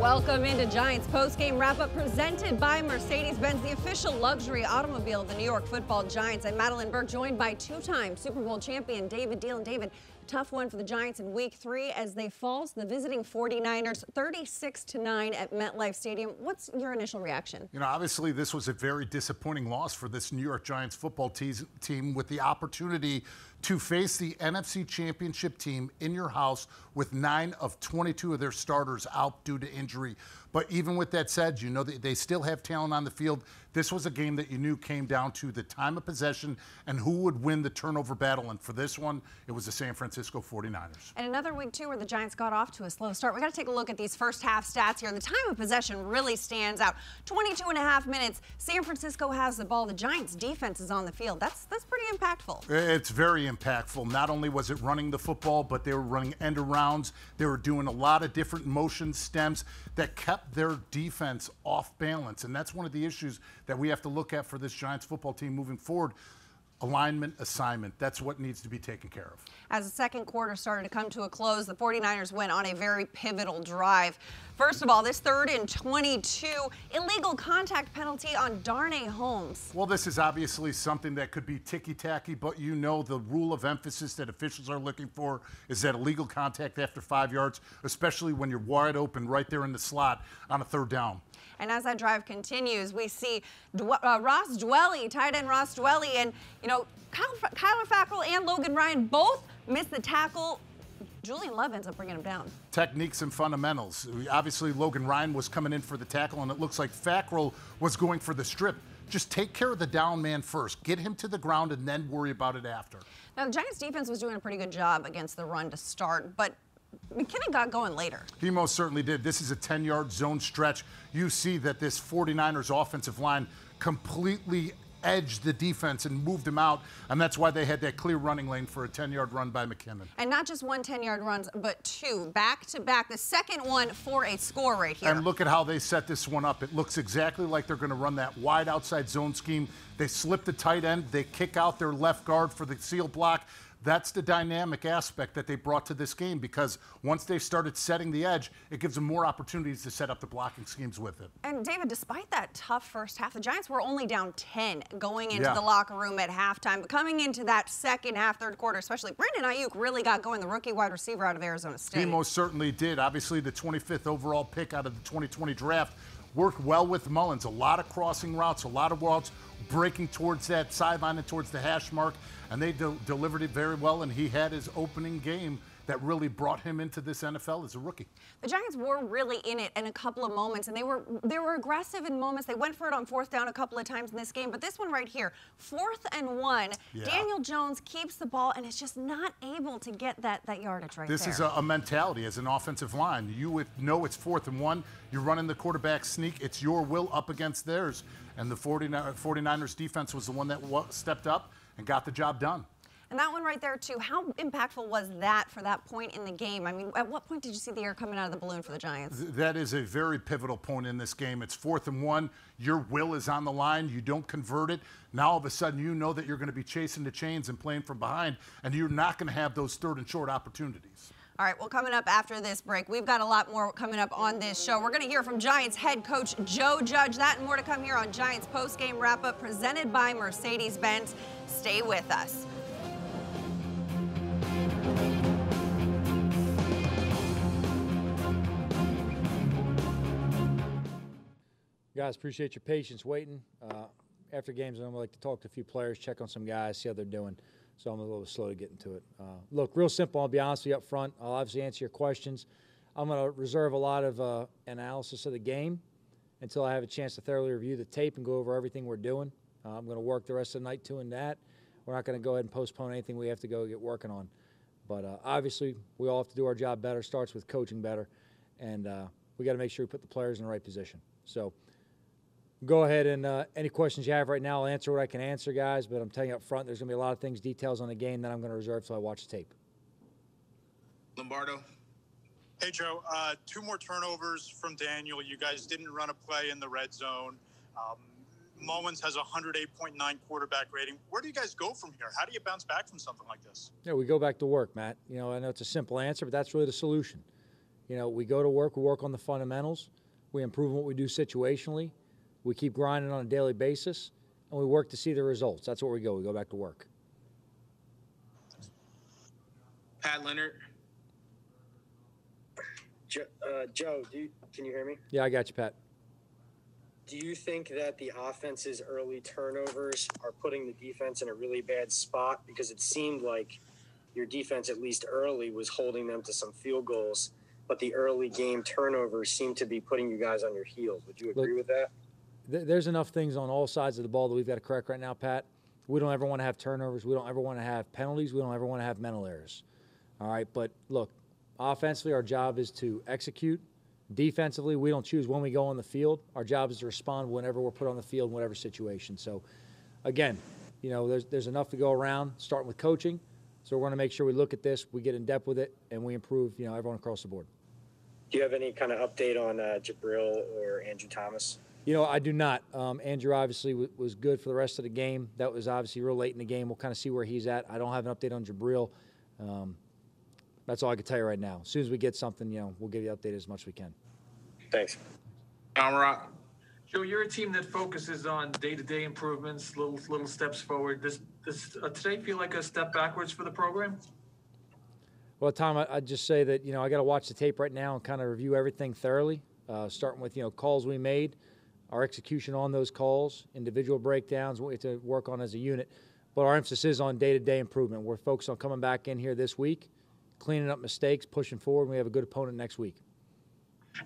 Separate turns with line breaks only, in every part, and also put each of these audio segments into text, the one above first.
Welcome into Giants Postgame Wrap-Up presented by Mercedes-Benz, the official luxury automobile of the New York Football Giants. I'm Madelyn Burke, joined by two-time Super Bowl champion David Diehl. David, tough one for the Giants in Week 3 as they fall to the visiting 49ers 36-9 at MetLife Stadium. What's your initial reaction?
You know, obviously this was a very disappointing loss for this New York Giants football team with the opportunity to face the NFC Championship team in your house with 9 of 22 of their starters out due to injury. But even with that said, you know that they still have talent on the field. This was a game that you knew came down to the time of possession and who would win the turnover battle. And for this one, it was the San Francisco 49ers.
And another week, too, where the Giants got off to a slow start. We got to take a look at these first half stats here. The time of possession really stands out. 22.5 minutes. San Francisco has the ball. The Giants' defense is on the field. That's pretty impactful.
It's very impactful. Not only was it running the football, but they were running end arounds. They were doing a lot of different motion stems that kept their defense off balance. And that's one of the issues that we have to look at for this Giants football team moving forward. Alignment, assignment, that's what needs to be taken care of.
As the second quarter started to come to a close, the 49ers went on a very pivotal drive. First of all, this 3rd and 22 illegal contact penalty on Darnay Holmes.
Well, this is obviously something that could be ticky-tacky, but you know the rule of emphasis that officials are looking for is that illegal contact after 5 yards, especially when you're wide open right there in the slot on a 3rd down.
And as that drive continues, we see Ross Dwelley, tight end Ross Dwelley, and, you know, Kyler Fackrell and Logan Ryan both missed the tackle. Julian Love ends up bringing him down.
Techniques and fundamentals. Obviously, Logan Ryan was coming in for the tackle, and it looks like Fackrell was going for the strip. Just take care of the down man first. Get him to the ground and then worry about it after. Now,
the Giants defense was doing a pretty good job against the run to start, but McKinnon got going later.
He most certainly did. This is a 10-yard zone stretch. You see that this 49ers offensive line completely edged the defense and moved them out, and that's why they had that clear running lane for a 10-yard run by McKinnon.
And not just one 10-yard run, but 2 back-to-back. The second one for a score right here.
And look at how they set this one up. It looks exactly like they're going to run that wide outside zone scheme. They slip the tight end. They kick out their left guard for the seal block. That's the dynamic aspect that they brought to this game, because once they started setting the edge, it gives them more opportunities to set up the blocking schemes with it.
And David, despite that tough first half, the Giants were only down 10 going into the locker room at halftime. But coming into that second half, third quarter, especially, Brandon Ayuk really got going, the rookie wide receiver out of Arizona State.
He most certainly did. Obviously, the 25th overall pick out of the 2020 draft worked well with Mullins. A lot of crossing routes, a lot of routes breaking towards that sideline and towards the hash mark, and they delivered it very well, and he had his opening game that really brought him into this NFL as a rookie.
The Giants were really in it in a couple of moments, and they were aggressive in moments. They went for it on 4th down a couple of times in this game, but this one right here, 4th and 1, Daniel Jones keeps the ball and is just not able to get that yardage right there.
This is a mentality as an offensive line. You would know it's 4th and 1. You're running the quarterback sneak. It's your will up against theirs, and the 49ers defense was the one that stepped up and got the job done.
And that one right there, too, how impactful was that for that point in the game? I mean, at what point did you see the air coming out of the balloon for the Giants?
That is a very pivotal point in this game. It's 4th and 1. Your will is on the line. You don't convert it. Now, all of a sudden, you know that you're going to be chasing the chains and playing from behind, and you're not going to have those 3rd and short opportunities.
All right, well, coming up after this break, we've got a lot more coming up on this show. We're going to hear from Giants head coach Joe Judge. That and more to come here on Giants Postgame Wrap-Up presented by Mercedes-Benz. Stay with us.
Guys, appreciate your patience waiting. After games, I like to talk to a few players, check on some guys, see how they're doing. So I'm a little slow to get into it. Look, real simple. I'll be honest with you up front. I'll obviously answer your questions. I'm going to reserve a lot of analysis of the game until I have a chance to thoroughly review the tape and go over everything we're doing. I'm going to work the rest of the night doing that. We're not going to go ahead and postpone anything we have to go get working on. But obviously, we all have to do our job better. Starts with coaching better. And we got to make sure we put the players in the right position. So go ahead and any questions you have right now, I'll answer what I can answer, guys. But I'm telling you up front, there's going to be a lot of things, details on the game that I'm going to reserve until I watch the tape.
Lombardo.
Hey, Joe. 2 more turnovers from Daniel. You guys didn't run a play in the red zone. Mullins has a 108.9 quarterback rating. Where do you guys go from here? How do you bounce back from something like this?
Yeah, we go back to work, Matt. You know, I know it's a simple answer, but that's really the solution. You know, we go to work, we work on the fundamentals, we improve what we do situationally, we keep grinding on a daily basis, and we work to see the results. That's where we go. We go back to work.
Pat Leonard.
Joe, can you hear me?
Yeah, I got you, Pat.
Do you think that the offense's early turnovers are putting the defense in a really bad spot? Because it seemed like your defense, at least early, was holding them to some field goals, but the early game turnovers seem to be putting you guys on your heels. Would you agree with that?
There's enough things on all sides of the ball that we've got to correct right now, Pat. We don't ever want to have turnovers. We don't ever want to have penalties. We don't ever want to have mental errors. All right, but look, offensively, our job is to execute. Defensively, we don't choose when we go on the field. Our job is to respond whenever we're put on the field, in whatever situation. So, again, you know, there's enough to go around, starting with coaching. So we're going to make sure we look at this, we get in depth with it, and we improve, you know, everyone across the board.
Do you have any kind of update on Jabril or Andrew Thomas?
You know, I do not. Andrew obviously was good for the rest of the game. That was obviously real late in the game. We'll kind of see where he's at. I don't have an update on Jabril. That's all I can tell you right now. As soon as we get something, you know, we'll give you an update as much as we can.
Thanks.
Rock.
Joe, you're a team that focuses on day-to-day improvements, little steps forward. Does today feel like a step backwards for the program?
Well, Tom, I'd just say that, you know, I got to watch the tape right now and kind of review everything thoroughly, starting with, you know, calls we made, our execution on those calls, individual breakdowns, what we have to work on as a unit. But our emphasis is on day-to-day improvement. We're focused on coming back in here this week, cleaning up mistakes, pushing forward, and we have a good opponent next week.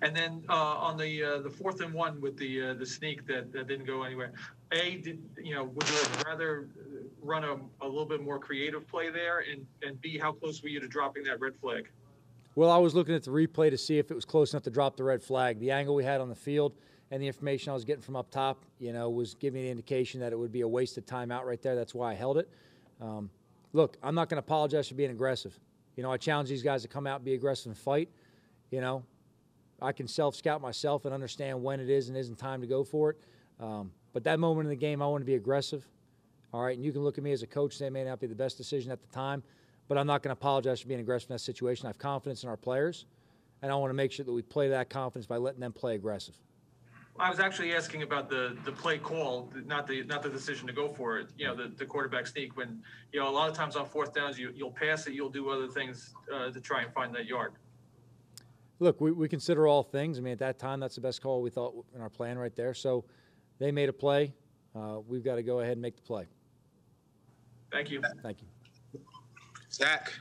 And then on the 4th and 1 with the sneak that didn't go anywhere, would you rather run a little bit more creative play there, and B, how close were you to dropping that red flag?
Well, I was looking at the replay to see if it was close enough to drop the red flag. The angle we had on the field and the information I was getting from up top, you know, was giving me the indication that it would be a wasted timeout right there. That's why I held it. Look, I'm not going to apologize for being aggressive. You know, I challenge these guys to come out and be aggressive and fight. You know, I can self-scout myself and understand when it is and isn't time to go for it. But that moment in the game, I want to be aggressive. All right, and you can look at me as a coach and say it may not be the best decision at the time, but I'm not going to apologize for being aggressive in that situation. I have confidence in our players, and I want to make sure that we play that confidence by letting them play aggressive.
I was actually asking about the play call, not the decision to go for it. You know, the quarterback sneak. When, you know, a lot of times on 4th downs, you'll pass it, you'll do other things to try and find that yard.
Look, we consider all things. I mean, at that time, that's the best call we thought in our plan right there. So they made a play. We've got to go ahead and make the play.
Thank you.
Thank you.
Zach.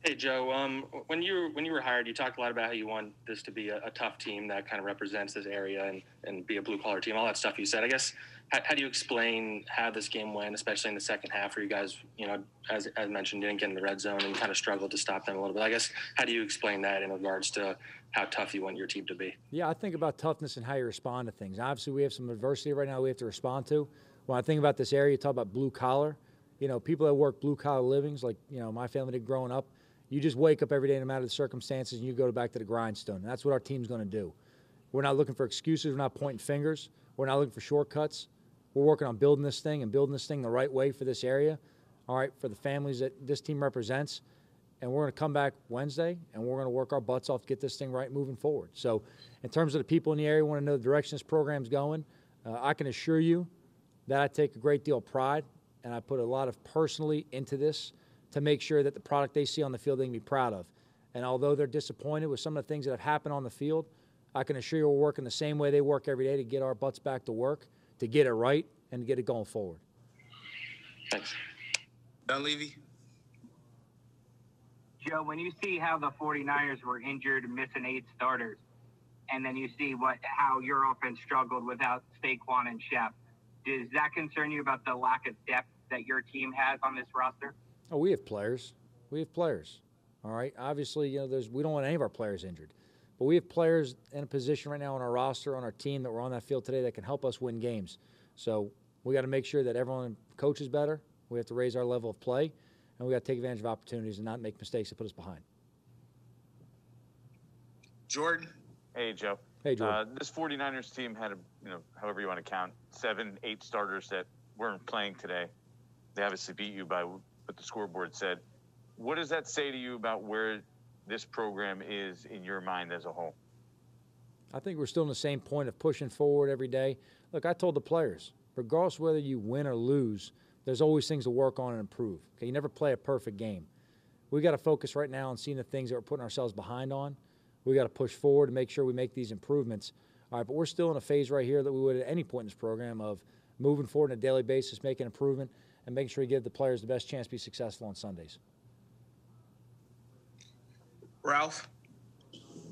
Hey, Joe. When you were hired, you talked a lot about how you want this to be a tough team that kind of represents this area and be a blue-collar team, all that stuff you said. I guess, how do you explain how this game went, especially in the second half where you guys, you know, as mentioned, didn't get in the red zone and kind of struggled to stop them a little bit? I guess, how do you explain that in regards to how tough you want your team to be?
Yeah, I think about toughness and how you respond to things. Obviously, we have some adversity right now we have to respond to. When I think about this area, you talk about blue-collar. You know, people that work blue-collar livings, like, you know, my family did growing up, you just wake up every day no matter the circumstances and you go back to the grindstone. And that's what our team's going to do. We're not looking for excuses. We're not pointing fingers. We're not looking for shortcuts. We're working on building this thing and building this thing the right way for this area, all right, for the families that this team represents. And we're going to come back Wednesday, and we're going to work our butts off to get this thing right moving forward. So in terms of the people in the area who want to know the direction this program's going, I can assure you that I take a great deal of pride, and I put a lot of personally into this to make sure that the product they see on the field they can be proud of. And although they're disappointed with some of the things that have happened on the field, I can assure you we're working the same way they work every day to get our butts back to work, to get it right, and to get it going forward.
Thanks.
Dunleavy.
Joe, when you see how the 49ers were injured, missing 8 starters, and then you see how your offense struggled without Saquon and Shep, does that concern you about the lack of depth that your team has on this roster?
Oh, we have players. We have players. All right. Obviously, you know, we don't want any of our players injured. But we have players in a position right now on our roster, on our team that were on that field today that can help us win games. So we got to make sure that everyone coaches better. We have to raise our level of play, and we got to take advantage of opportunities and not make mistakes that put us behind.
Jordan.
Hey, Joe.
Hey, Jordan.
This 49ers team had, however you want to count, 7, 8 starters that weren't playing today. They obviously beat you by what the scoreboard said. What does that say to you about where this program is in your mind as a whole?
I think we're still in the same point of pushing forward every day. Look, I told the players, regardless of whether you win or lose, there's always things to work on and improve. Okay, you never play a perfect game. We got to focus right now on seeing the things that we're putting ourselves behind on. We got to push forward and make sure we make these improvements. All right, but we're still in a phase right here that we would at any point in this program of moving forward on a daily basis, making improvement, and making sure we give the players the best chance to be successful on Sundays.
Ralph?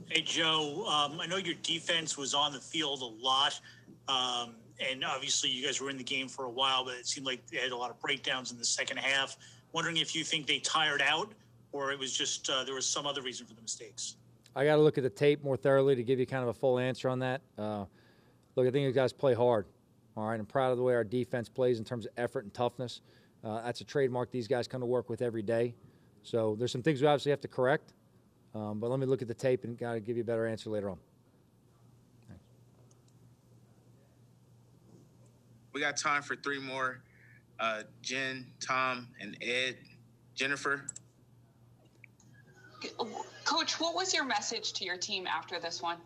Hey, Joe, I know your defense was on the field a lot, and obviously you guys were in the game for a while, but it seemed like they had a lot of breakdowns in the second half. Wondering if you think they tired out or it was just there was some other reason for the mistakes.
I got to look at the tape more thoroughly to give you kind of a full answer on that. Look, I think you guys play hard. All right, I'm proud of the way our defense plays in terms of effort and toughness. That's a trademark these guys come to work with every day. So there's some things we obviously have to correct. But let me look at the tape and kind of give you a better answer later on. Thanks.
We got time for 3 more. Jen, Tom, and Ed. Jennifer?
Coach, what was your message to your team after this one?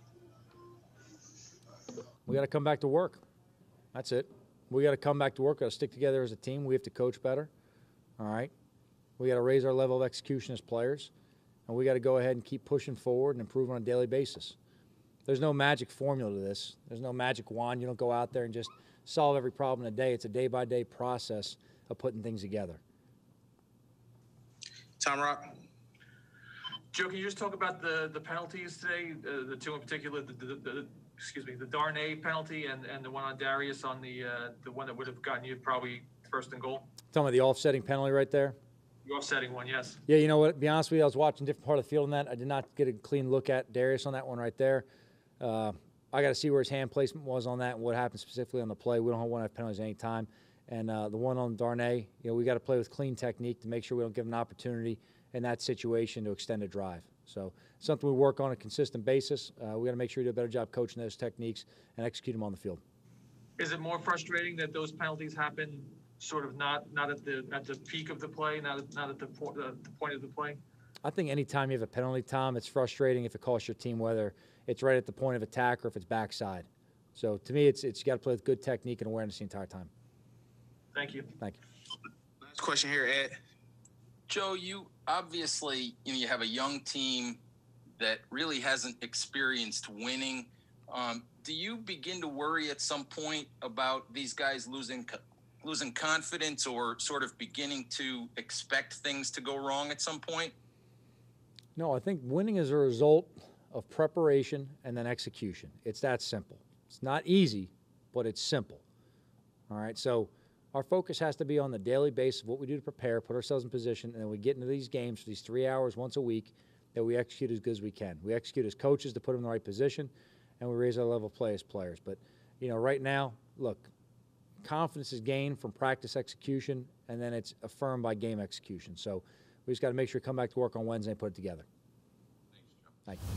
We got to come back to work. That's it. We got to come back to work. Got to stick together as a team. We have to coach better. All right. We got to raise our level of execution as players. And we got to go ahead and keep pushing forward and improve on a daily basis. There's no magic formula to this. There's no magic wand. You don't go out there and just solve every problem in a day. It's a day-by-day process of putting things together.
Tom Rock?
Joe, can you just talk about the penalties today, the 2 in particular, the Darnay penalty and the one on Darius on the one that would have gotten you probably first and goal?
Talking about the offsetting penalty right there?
The offsetting one, yes.
Yeah, you know what? To be honest with you, I was watching a different part of the field on that. I did not get a clean look at Darius on that one right there. I got to see where his hand placement was on that and what happened specifically on the play. We don't want to have penalties any time. And the one on Darnay, you know, we got to play with clean technique to make sure we don't give him an opportunity in that situation to extend a drive. So something we work on a consistent basis. We got to make sure we do a better job coaching those techniques and execute them on the field.
Is it more frustrating that those penalties happen sort of not at the peak of the play, not at the point of the play?
I think anytime you have a penalty, Tom, it's frustrating if it costs your team, whether it's right at the point of attack or if it's backside. So to me, it's you got to play with good technique and awareness the entire time.
Thank you.
Thank you.
Last question here, Ed.
Joe, you obviously, you have a young team that really hasn't experienced winning. Do you begin to worry at some point about these guys losing confidence or sort of beginning to expect things to go wrong at some point?
No, I think winning is a result of preparation and then execution. It's that simple. It's not easy, but it's simple. All right, so our focus has to be on the daily basis of what we do to prepare, put ourselves in position, and then we get into these games for these 3 hours once a week that we execute as good as we can. We execute as coaches to put them in the right position, and we raise our level of play as players. But, right now, look, confidence is gained from practice execution, and then it's affirmed by game execution. So we just got to make sure we come back to work on Wednesday and put it together. Thank you.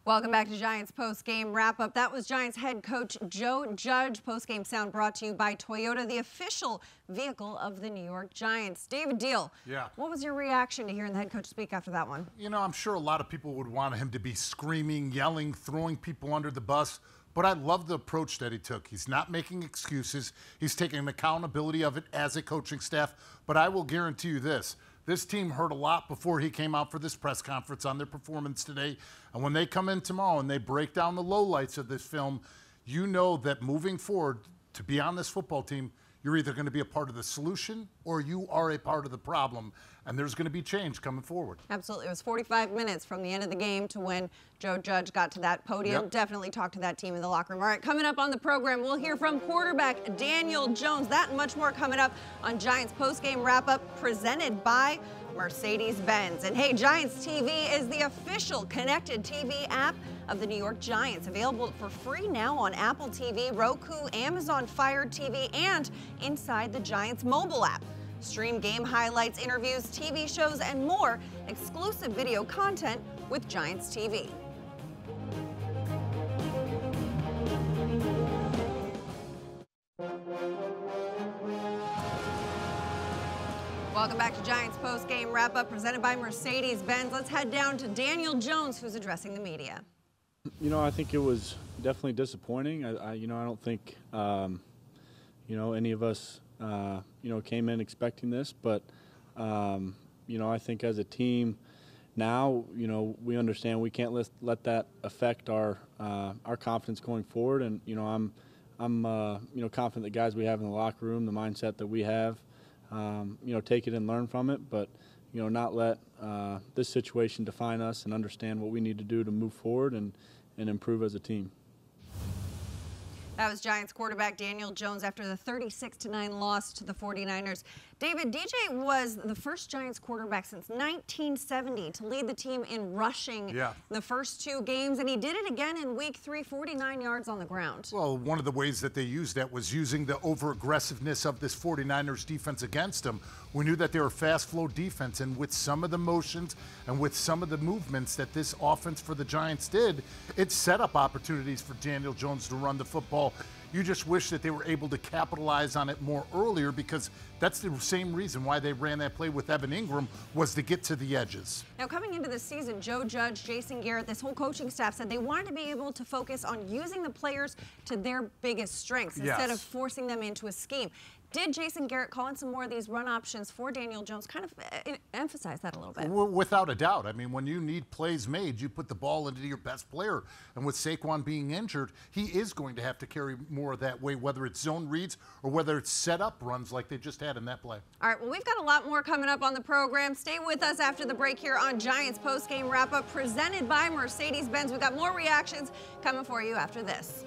Welcome back to Giants Post-Game Wrap-Up. That was Giants head coach Joe Judge. Post-game sound brought to you by Toyota, the official vehicle of the New York Giants. David Deal, what was your reaction to hearing the head coach speak after that one?
I'm sure a lot of people would want him to be screaming, yelling, throwing people under the bus. But I love the approach that he took. He's not making excuses. He's taking accountability of it as a coaching staff. But I will guarantee you this. This team heard a lot before he came out for this press conference on their performance today. And when they come in tomorrow and they break down the lowlights of this film, you know that moving forward, to be on this football team, you're either going to be a part of the solution or you are a part of the problem. And there's going to be change coming forward.
Absolutely. It was 45 minutes from the end of the game to when Joe Judge got to that podium.
Yep.
Definitely talked to that team in the locker room. All right, coming up on the program, we'll hear from quarterback Daniel Jones. That and much more coming up on Giants Post-Game Wrap-Up presented by Mercedes-Benz. And hey, Giants TV is the official connected TV app of the New York Giants. Available for free now on Apple TV, Roku, Amazon Fire TV, and inside the Giants mobile app. Stream game highlights, interviews, TV shows, and more exclusive video content with Giants TV. Welcome back to Giants Postgame Wrap-Up presented by Mercedes-Benz. Let's head down to Daniel Jones, who's addressing the media.
You know, I think it was definitely disappointing. I don't think, any of us, came in expecting this. But, I think as a team now, we understand we can't let that affect our confidence going forward. And, I'm confident the guys we have in the locker room, the mindset that we have, take it and learn from it. But, not let this situation define us and understand what we need to do to move forward and improve as a team.
That was Giants quarterback Daniel Jones after the 36-9 loss to the 49ers. David, DJ was the first Giants quarterback since 1970 to lead the team in rushing the first 2 games, and he did it again in Week 3, 49 yards on the ground.
Well, one of the ways that they used that was using the over-aggressiveness of this 49ers defense against them. We knew that they were a fast-flow defense, and with some of the motions and with some of the movements that this offense for the Giants did, it set up opportunities for Daniel Jones to run the football. You just wish that they were able to capitalize on it more earlier, because that's the same reason why they ran that play with Evan Ingram, was to get to the edges.
Now, coming into this season, Joe Judge, Jason Garrett, this whole coaching staff said they wanted to be able to focus on using the players to their biggest strengths instead of forcing them into a scheme. Did Jason Garrett call in some more of these run options for Daniel Jones, kind of emphasize that a little bit?
Without a doubt. I mean, when you need plays made, you put the ball into your best player. And with Saquon being injured, he is going to have to carry more of that way, whether it's zone reads or whether it's set up runs like they just had in that play.
All right, well, we've got a lot more coming up on the program. Stay with us after the break here on Giants Postgame Wrap-Up presented by Mercedes-Benz. We've got more reactions coming for you after this.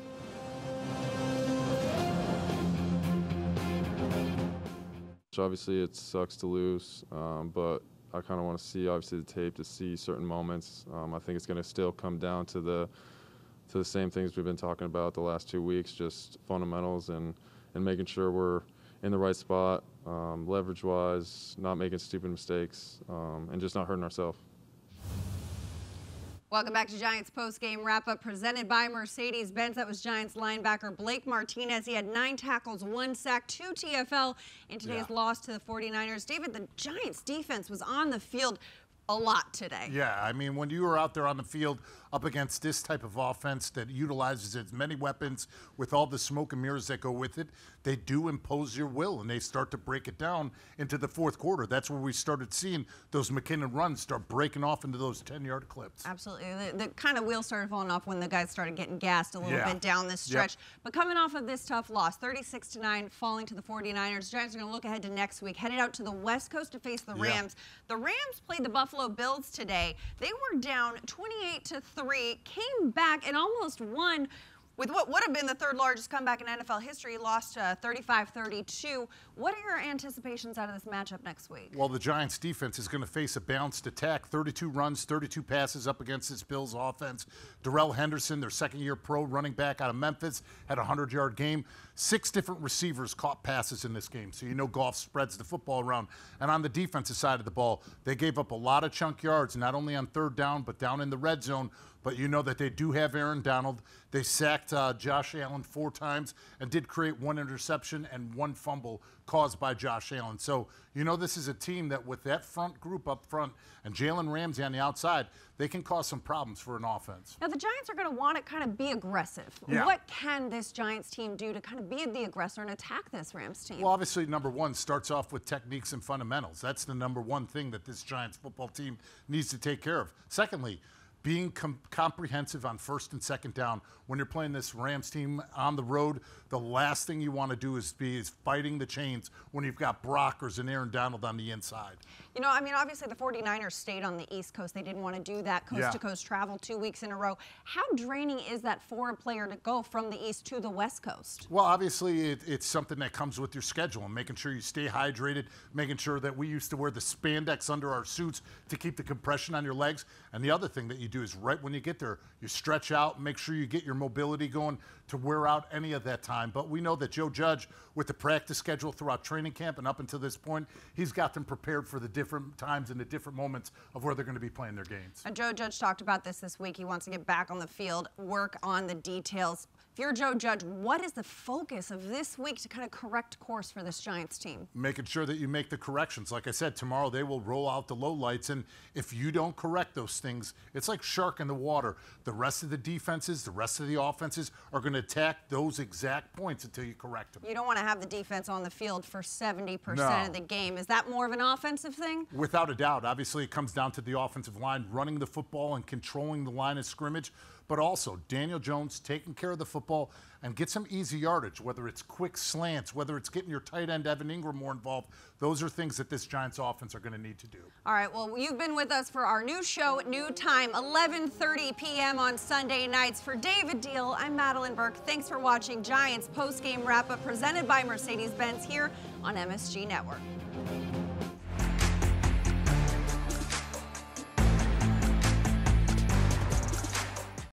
Obviously, it sucks to lose, but I kind of want to see, obviously, the tape to see certain moments. I think it's going to still come down to the same things we've been talking about the last 2 weeks, just fundamentals and making sure we're in the right spot, leverage-wise, not making stupid mistakes, and just not hurting ourselves.
Welcome back to Giants Postgame Wrap-Up presented by Mercedes-Benz. That was Giants linebacker Blake Martinez. He had 9 tackles, 1 sack, 2 TFL in today's loss to the 49ers. David, the Giants defense was on the field a lot today.
Yeah, I mean, when you are out there on the field up against this type of offense that utilizes as many weapons with all the smoke and mirrors that go with it, they do impose your will, and they start to break it down into the fourth quarter. That's where we started seeing those McKinnon runs start breaking off into those 10-yard clips.
Absolutely. The kind of wheels started falling off when the guys started getting gassed a little bit down this stretch. But coming off of this tough loss, 36-9, falling to the 49ers, Giants are going to look ahead to next week, headed out to the West Coast to face the Rams. The Rams played the Buffalo Bills today. They were down 28-3, came back and almost won with what would have been the 3rd largest comeback in NFL history, lost 35-32. What are your anticipations out of this matchup next week?
Well, the Giants defense is going to face a balanced attack, 32 runs, 32 passes up against this Bills offense. Darrell Henderson, their second-year pro running back out of Memphis, had a 100-yard game. 6 different receivers caught passes in this game, so you know Goff spreads the football around. And on the defensive side of the ball, they gave up a lot of chunk yards, not only on 3rd down, but down in the red zone. But you know that they do have Aaron Donald. They sacked Josh Allen 4 times and did create 1 interception and 1 fumble caused by Josh Allen. So you know this is a team that with that front group up front and Jalen Ramsey on the outside, they can cause some problems for an offense.
Now the Giants are going to want to kind of be aggressive. What can this Giants team do to kind of be the aggressor and attack this Rams team?
Well, obviously, number 1 starts off with techniques and fundamentals. That's the number 1 thing that this Giants football team needs to take care of. Secondly, being comprehensive on 1st and 2nd down. When you're playing this Rams team on the road, the last thing you want to do is fighting the chains when you've got Brockers and Aaron Donald on the inside.
You know, I mean, obviously the 49ers stayed on the East Coast. They didn't want to do that coast-to-coast travel 2 weeks in a row. How draining is that for a player to go from the East to the West Coast?
Well, obviously it's something that comes with your schedule and making sure you stay hydrated, making sure that we used to wear the spandex under our suits to keep the compression on your legs. And the other thing that you do is right when you get there, you stretch out, make sure you get your mobility going to wear out any of that time. But we know that Joe Judge, with the practice schedule throughout training camp and up until this point, he's got them prepared for the different times and the different moments of where they're going to be playing their games.
And Joe Judge talked about this week. He wants to get back on the field, work on the details. If you're Joe Judge, what is the focus of this week to kind of correct course for this Giants team?
Making sure that you make the corrections. Like I said, tomorrow they will roll out the lowlights, and if you don't correct those things, it's like shark in the water. The rest of the defenses, the rest of the offenses are going to attack those exact points until you correct them.
You don't want to have the defense on the field for 70% of the game. Is that more of an offensive thing?
Without a doubt. Obviously, it comes down to the offensive line, running the football and controlling the line of scrimmage, but also Daniel Jones taking care of the football and get some easy yardage, whether it's quick slants, whether it's getting your tight end Evan Ingram more involved. Those are things that this Giants offense are going to need to do.
All right, well, you've been with us for our new show, new time, 11:30 p.m. on Sunday nights. For David Deal, I'm Madelyn Burke. Thanks for watching Giants Postgame Wrap-Up presented by Mercedes-Benz here on MSG Network.